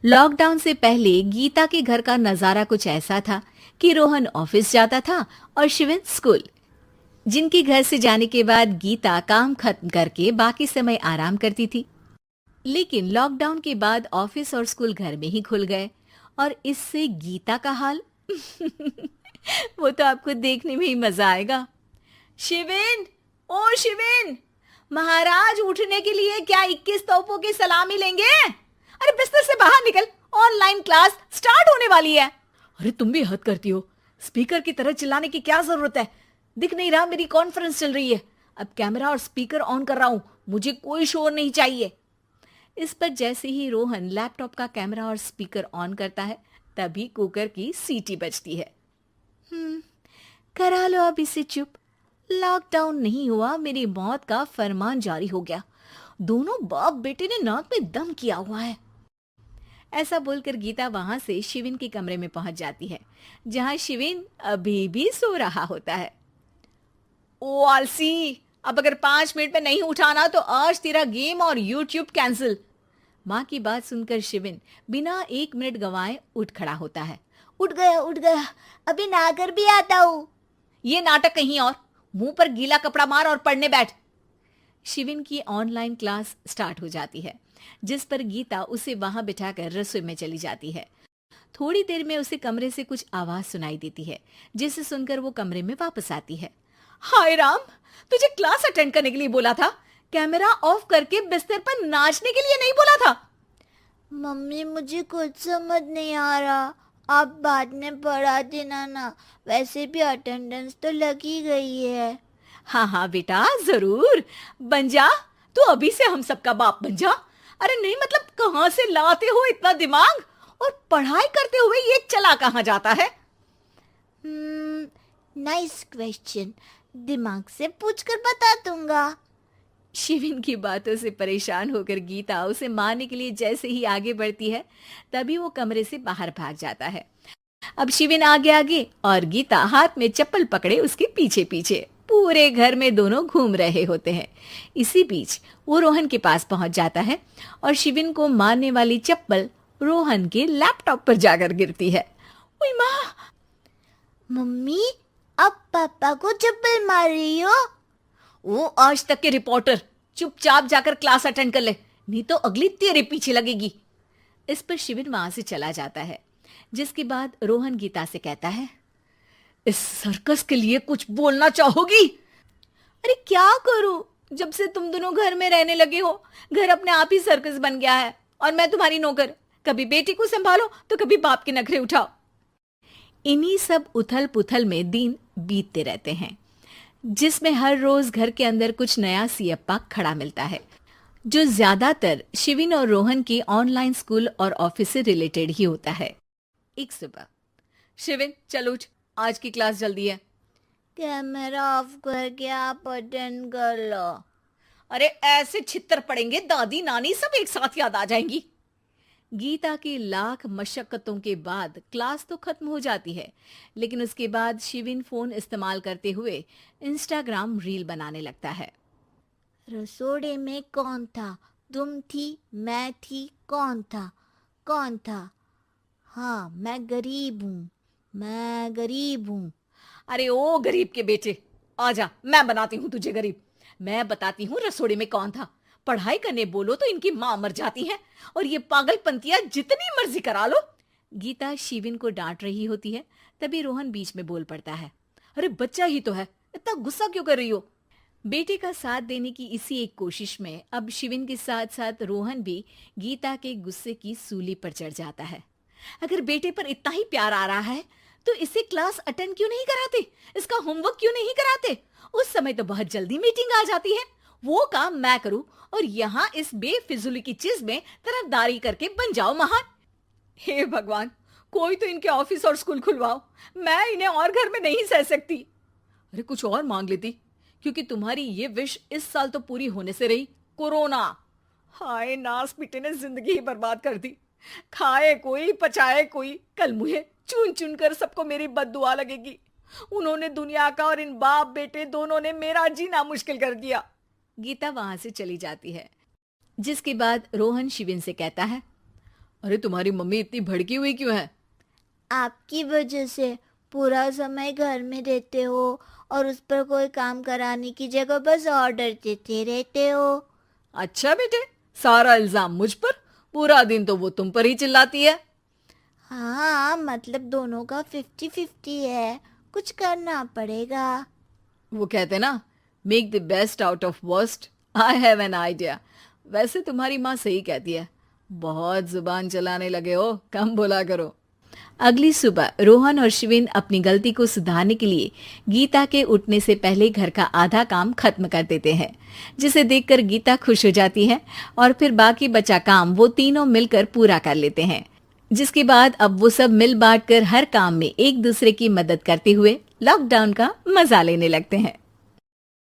Lockdown से पहले गीता के घर का नजारा कुछ ऐसा था कि रोहन ऑफिस जाता था और शिवन स्कूल। जिनके घर से जाने के बाद गीता काम खत्म करके बाकी समय आराम करती थी। लेकिन लॉकडाउन के बाद ऑफिस और स्कूल घर में ही खुल गए और इससे गीता का हाल वो तो आपको देखने में ही मजा आएगा। शिवेन, ओ शिवेन, महाराज उठने के लिए क्या 21 तोपों की सलामी लेंगे? अरे बिस्तर से बाहर निकल, ऑनलाइन क्लास स्टार्ट होने वाली है। अरे तुम भी हद करती हो, स्पीकर की तरह चिल्लाने की क्या जरूरत है? दिख नहीं रहा मेरी कॉन्फ्रेंस चल रही है। अब कैमरा और स्पीकर ऑन कर रहा हूं, मुझे कोई शोर नहीं चाहिए। इस पर जैसे ही रोहन लैपटॉप का कैमरा और स्पीकर ऑन करता है तभी कुकर की सीटी बजती है। करा लो अब इसे चुप। लॉकडाउन नहीं हुआ, मेरी मौत का फरमान जारी हो गया। दोनों बाप बेटे ने नाक में दम किया हुआ है। ऐसा बोलकर गीता वहां से शिविन के कमरे में पहुंच जाती है, जहां शिविन अभी भी सो रहा होता है। ओ आलसी, अब अगर 5 मिनट में नहीं उठाना तो आज तेरा गेम और यूट्यूब कैंसिल। माँ की बात सुनकर शिविन बिना 1 मिनट गंवाए उठ खड़ा होता है। उठ गया, अभी नहाकर भी आता हूँ। ये नाटक कहीं और, मुंह पर गीला कपड़ा मार और पढ़ने बैठ। शिविन की ऑनलाइन क्लास स्टार्ट हो जाती है, जिस पर गीता उसे वहां बिठाकर रसोई में चली जाती है। थोड़ी देर में उसे कमरे से कुछ आवाज सुनाई देती है, जिसे सुनकर वो कमरे में वापस आती है। हाय राम, तुझे क्लास अटेंड करने के लिए बोला था, कैमरा ऑफ करके बिस्तर पर नाचने के लिए नहीं बोला था। मम्मी मुझे कुछ समझ नहीं आ रहा, आप बाद में पढ़ा देना ना। वैसे भी अटेंडेंस तो लगी गई है। हाँ हाँ बेटा, जरूर बन जा। तू अभी से हम सबका बाप बन जा। अरे नहीं मतलब कहाँ से लाते हो इतना दिमाग, और पढ़ाई करते हुए ये चला कहाँ जाता है? नाइस क्वेश्चन, दिमाग से पूछकर बता दूंगा। शिविन की बातों से परेशान होकर गीता उसे मारने के लिए जैसे ही आगे बढ़ती है तभी वो कमरे से बाहर भाग जाता है। अब शिविन आगे आगे और गीता हाथ में चप्पल पकड़े उसके पीछे पीछे पूरे घर में दोनों घूम रहे होते हैं। इसी बीच वो रोहन के पास पहुंच जाता है और शिविन को मारने वाली चप्पल रोहन के लैपटॉप पर जाकर गिरती है। ओए माँ! मम्मी, अब पापा को चप्पल मार रही हो? वो आज तक के रिपोर्टर, चुपचाप जाकर क्लास अटेंड कर ले, नहीं तो अगली तेरे पीछे लगेगी। इस पर शिविन वहां से चला जाता है, जिसके बाद रोहन गीता से कहता है, इस सर्कस के लिए कुछ बोलना चाहोगी? अरे क्या करूं, जब से तुम दोनों घर में रहने लगे हो, घर अपने आप ही सर्कस बन गया है और मैं तुम्हारी नौकर। कभी बेटी को संभालो तो कभी बाप के नखरे उठाओ। इन्हीं सब उथल पुथल में दिन बीतते रहते हैं, जिसमें हर रोज घर के अंदर कुछ नया सियप्पा खड़ा मिलता है, जो ज्यादातर शिविन और रोहन की ऑनलाइन स्कूल और ऑफिस से रिलेटेड ही होता है। एक सुबह, शिविन चल उठ, आज की क्लास जल्दी है। कैमरा ऑफ करके आप अटेंड कर लो। अरे ऐसे छित्तर पड़ेंगे, दादी नानी सब एक साथ याद आ जाएंगी। गीता की लाख मशक्कतों के बाद क्लास तो खत्म हो जाती है, लेकिन उसके बाद शिविन फोन इस्तेमाल करते हुए इंस्टाग्राम रील बनाने लगता है। रसोड़े में कौन था? तुम थी, मैं थी, कौन था? कौन था? हाँ, मैं गरीब हूँ, मैं गरीब हूँ। अरे ओ गरीब के बेटे, आजा, मैं बनाती हूँ तुझे गरीब। मैं बताती हूँ रसोड़े में कौन था। पढ़ाई करने बोलो तो इनकी माँ मर जाती है, और ये पागलपंतियां जितनी मर्जी करा लो। गीता शिविन को डांट रही होती है, तभी रोहन बीच में बोल पड़ता है। अरे बच्चा ही तो है, इतना गुस्सा क्यों कर रही हो? बेटे का साथ देने की इसी एक कोशिश में अब शिविन के साथ साथ रोहन भी गीता के गुस्से की सूली पर चढ़ जाता है। अगर बेटे पर इतना ही प्यार आ रहा है तो इसे क्लास अटेंड क्यों नहीं कराते, इसका होमवर्क क्यों नहीं कराते? उस समय तो बहुत जल्दी मीटिंग आ जाती है, वो काम मैं करूं और यहाँ इस बेफिजुली की चीज में तरफदारी करके बन जाओ महान। हे भगवान, कोई तो इनके ऑफिस और स्कूल खुलवाओ, मैं इन्हें और घर में नहीं सह सकती। अरे कुछ और मांग लेती, क्योंकि तुम्हारी ये विश इस साल तो पूरी होने से रही, कोरोना। हाय नास बेटे ने जिंदगी ही बर्बाद कर दी। खाए कोई पचाए कोई, कल मुझे चुन चुन कर सबको मेरी बद्दुआ लगेगी। उन्होंने दुनिया का और इन बाप बेटे दोनों ने मेरा जीना मुश्किल कर दिया। गीता वहां से चली जाती है, जिसके बाद रोहन शिविन से कहता है, अरे तुम्हारी मम्मी इतनी भड़की हुई क्यों है? आपकी वजह से पूरा समय घर में रहते हो और उस पर कोई काम कराने की जगह बस ऑर्डर देते रहते हो। अच्छा बेटे, सारा इल्जाम मुझ पर? पूरा दिन तो वो तुम पर ही चिल्लाती है। हाँ, मतलब दोनों का 50-50 है, कुछ करना पड़ेगा। वो कहते ना, make the best out of worst. I have an idea. वैसे तुम्हारी माँ सही कहती है, बहुत जुबान चलाने लगे हो, कम बोला करो। अगली सुबह रोहन और शिविन अपनी गलती को सुधारने के लिए गीता के उठने से पहले घर का आधा काम खत्म कर देते हैं, जिसे देखकर गीता खुश हो जाती है और फिर बाकी बचा काम वो तीनों मिलकर पूरा कर लेते हैं। जिसके बाद अब वो सब मिल बांट कर हर काम में एक दूसरे की मदद करते हुए लॉकडाउन का मजा लेने लगते हैं।